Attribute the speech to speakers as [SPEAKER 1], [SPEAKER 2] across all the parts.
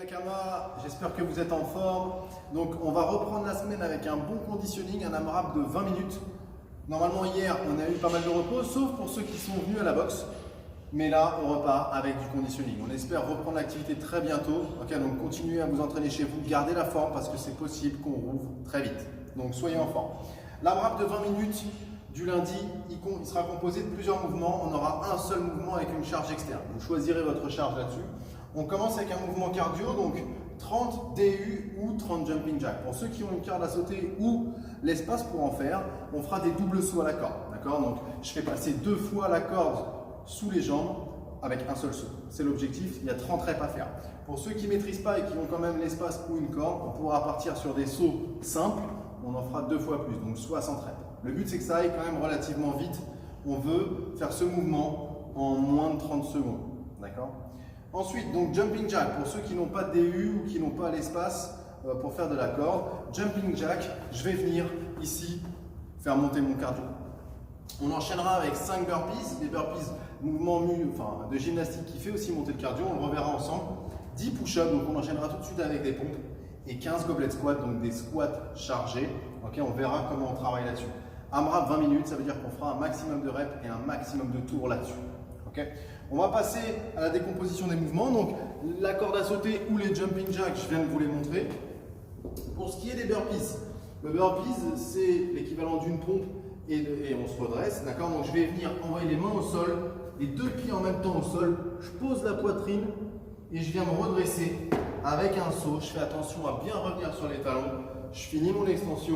[SPEAKER 1] Nakama, j'espère que vous êtes en forme. Donc on va reprendre la semaine avec un bon conditioning, un AMRAP de 20 minutes. Normalement hier on a eu pas mal de repos, sauf pour ceux qui sont venus à la boxe. Mais là on repart avec du conditioning. On espère reprendre l'activité très bientôt. Okay, donc continuez à vous entraîner chez vous, gardez la forme parce que c'est possible qu'on rouvre très vite. Donc soyez en forme. L'AMRAP de 20 minutes du lundi, il sera composé de plusieurs mouvements. On aura un seul mouvement avec une charge externe. Vous choisirez votre charge là-dessus. On commence avec un mouvement cardio, donc 30 DU ou 30 jumping jack. Pour ceux qui ont une corde à sauter ou l'espace pour en faire, on fera des doubles sauts à la corde. D'accord? Donc je fais passer 2 fois la corde sous les jambes avec un seul saut. C'est l'objectif, il y a 30 reps à faire. Pour ceux qui ne maîtrisent pas et qui ont quand même l'espace ou une corde, on pourra partir sur des sauts simples, on en fera 2 fois plus, donc 60 reps. Le but c'est que ça aille quand même relativement vite. On veut faire ce mouvement en moins de 30 secondes. D'accord? Ensuite, donc jumping jack, pour ceux qui n'ont pas de DU ou qui n'ont pas l'espace pour faire de la corde. Jumping jack, je vais venir ici faire monter mon cardio. On enchaînera avec 5 burpees. Les burpees, mouvement de gymnastique qui fait aussi monter le cardio, on le reverra ensemble. 10 push-ups, donc on enchaînera tout de suite avec des pompes. Et 15 goblet squats, donc des squats chargés. Okay, on verra comment on travaille là-dessus. AMRAP 20 minutes, ça veut dire qu'on fera un maximum de reps et un maximum de tours là-dessus. Okay. On va passer à la décomposition des mouvements. Donc la corde à sauter ou les jumping jacks, je viens de vous les montrer. Pour ce qui est des burpees, le burpees c'est l'équivalent d'une pompe et on se redresse. D'accord? Donc je vais venir envoyer les mains au sol, les 2 pieds en même temps au sol. Je pose la poitrine et je viens me redresser avec un saut. Je fais attention à bien revenir sur les talons. Je finis mon extension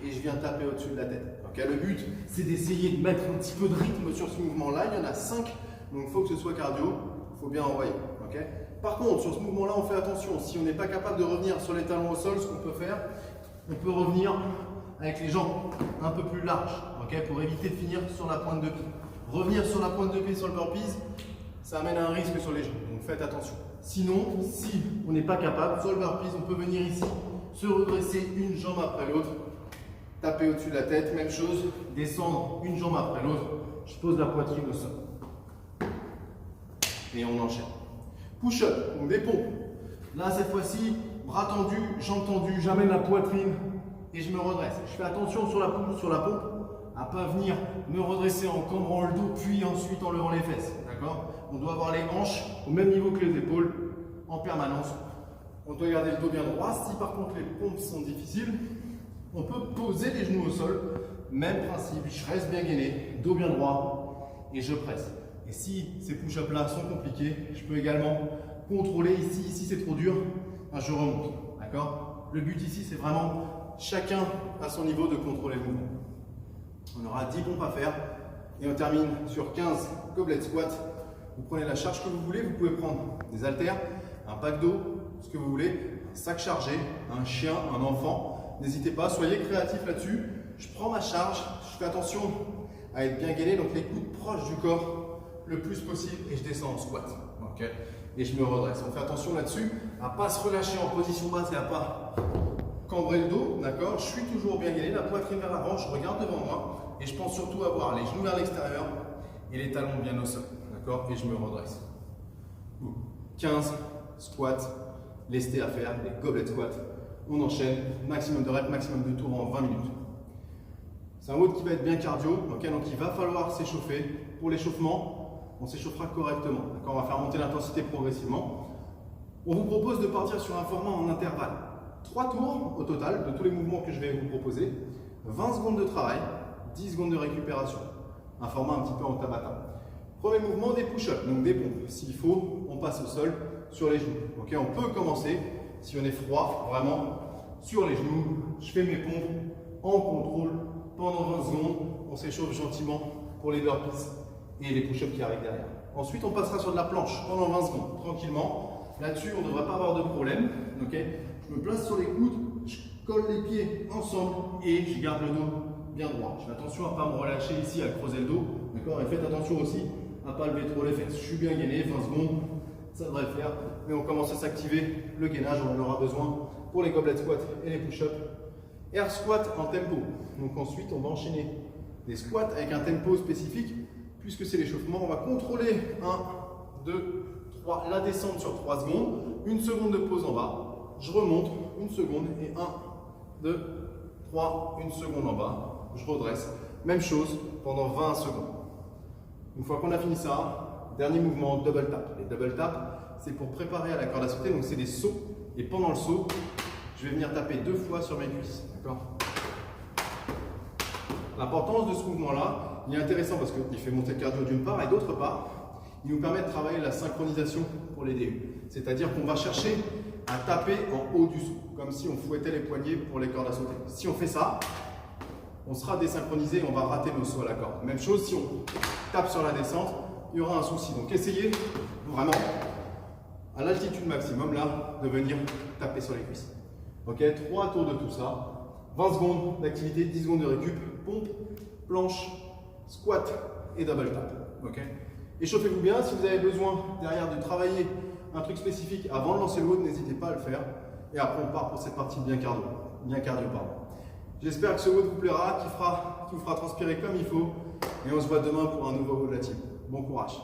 [SPEAKER 1] et je viens taper au-dessus de la tête. Okay, le but, c'est d'essayer de mettre un petit peu de rythme sur ce mouvement-là. Il y en a 5, donc il faut que ce soit cardio. Il faut bien envoyer. Okay. Par contre, sur ce mouvement-là, on fait attention. Si on n'est pas capable de revenir sur les talons au sol, ce qu'on peut faire, on peut revenir avec les jambes un peu plus larges, okay, pour éviter de finir sur la pointe de pied. Revenir sur la pointe de pied sur le burpees, ça amène à un risque sur les jambes. Donc faites attention. Sinon, si on n'est pas capable, sur le burpees, on peut venir ici, se redresser une jambe après l'autre. Taper au-dessus de la tête, même chose, descendre une jambe après l'autre, je pose la poitrine au sol. Et on enchaîne. Push-up, donc des pompes. Là, cette fois-ci, bras tendus, jambes tendues, j'amène la poitrine et je me redresse. Je fais attention sur la pompe, à ne pas venir me redresser en cambrant le dos, puis ensuite en levant les fesses. D'accord? On doit avoir les hanches au même niveau que les épaules en permanence. On doit garder le dos bien droit. Si par contre les pompes sont difficiles, on peut poser les genoux au sol, même principe, je reste bien gainé, dos bien droit et je presse. Et si ces push-ups là sont compliqués, je peux également contrôler ici c'est trop dur, je remonte. D'accord? Le but ici c'est vraiment chacun à son niveau de contrôler le mouvement. On aura 10 pompes à faire et on termine sur 15 goblet squats. Vous prenez la charge que vous voulez, vous pouvez prendre des haltères, un pack d'eau, ce que vous voulez, un sac chargé, un chien, un enfant. N'hésitez pas, soyez créatifs là-dessus. Je prends ma charge, je fais attention à être bien gainé, donc les coudes proches du corps le plus possible et je descends en squat. Okay. Et je me redresse. On fait attention là-dessus à ne pas se relâcher en position basse et à ne pas cambrer le dos. D'accord? Je suis toujours bien gainé, la poitrine vers l'avant, je regarde devant moi et je pense surtout à avoir les genoux vers l'extérieur et les talons bien au sol. D'accord? Et je me redresse. 15 squats, lestés à faire, des goblet squats. On enchaîne, maximum de reps, maximum de tours en 20 minutes. C'est un WOD qui va être bien cardio, okay, donc il va falloir s'échauffer. Pour l'échauffement, on s'échauffera correctement. On va faire monter l'intensité progressivement. On vous propose de partir sur un format en intervalle. 3 tours au total de tous les mouvements que je vais vous proposer. 20 secondes de travail, 10 secondes de récupération. Un format un petit peu en tabata. Premier mouvement, des push-ups, donc des pompes. S'il faut, on passe au sol sur les genoux. Okay, on peut commencer. Si on est froid, vraiment, sur les genoux, je fais mes pompes en contrôle pendant 20 secondes. On s'échauffe gentiment pour les burpees et les push-ups qui arrivent derrière. Ensuite, on passera sur de la planche pendant 20 secondes, tranquillement. Là-dessus, on ne devrait pas avoir de problème. Okay, je me place sur les coudes, je colle les pieds ensemble et je garde le dos bien droit. Je fais attention à ne pas me relâcher ici, à creuser le dos. Et faites attention aussi à ne pas lever trop les fesses. Je suis bien gainé, 20 secondes. Ça devrait le faire, mais on commence à s'activer. Le gainage, on en aura besoin pour les goblet squats et les push-ups. Air squat en tempo. Donc ensuite, on va enchaîner des squats avec un tempo spécifique. Puisque c'est l'échauffement, on va contrôler 1, 2, la descente sur 3 secondes, 1 seconde de pause en bas, je remonte, 1 seconde et 1, 2, 3, 1 seconde en bas, je redresse. Même chose pendant 20 secondes. Une fois qu'on a fini ça, dernier mouvement, double tap. Les double tap, c'est pour préparer à la corde à sauter, donc c'est des sauts. Et pendant le saut, je vais venir taper 2 fois sur mes cuisses. D'accord? L'importance de ce mouvement-là, il est intéressant parce qu'il fait monter le cardio d'une part et d'autre part, il nous permet de travailler la synchronisation pour les DU. C'est-à-dire qu'on va chercher à taper en haut du saut, comme si on fouettait les poignets pour les cordes à sauter. Si on fait ça, on sera désynchronisé et on va rater nos sauts à la corde. Même chose, si on tape sur la descente, il y aura un souci. Donc essayez vraiment, à l'altitude maximum, là, de venir taper sur les cuisses. Ok, 3 tours de tout ça. 20 secondes d'activité, 10 secondes de récup, pompe, planche, squat et double tap. Ok. Échauffez-vous bien. Si vous avez besoin derrière de travailler un truc spécifique avant de lancer le WOD, n'hésitez pas à le faire. Et après, on part pour cette partie bien cardio. J'espère que ce WOD vous plaira, qui vous fera transpirer comme il faut. Et on se voit demain pour un nouveau WOD de la team. Bon courage.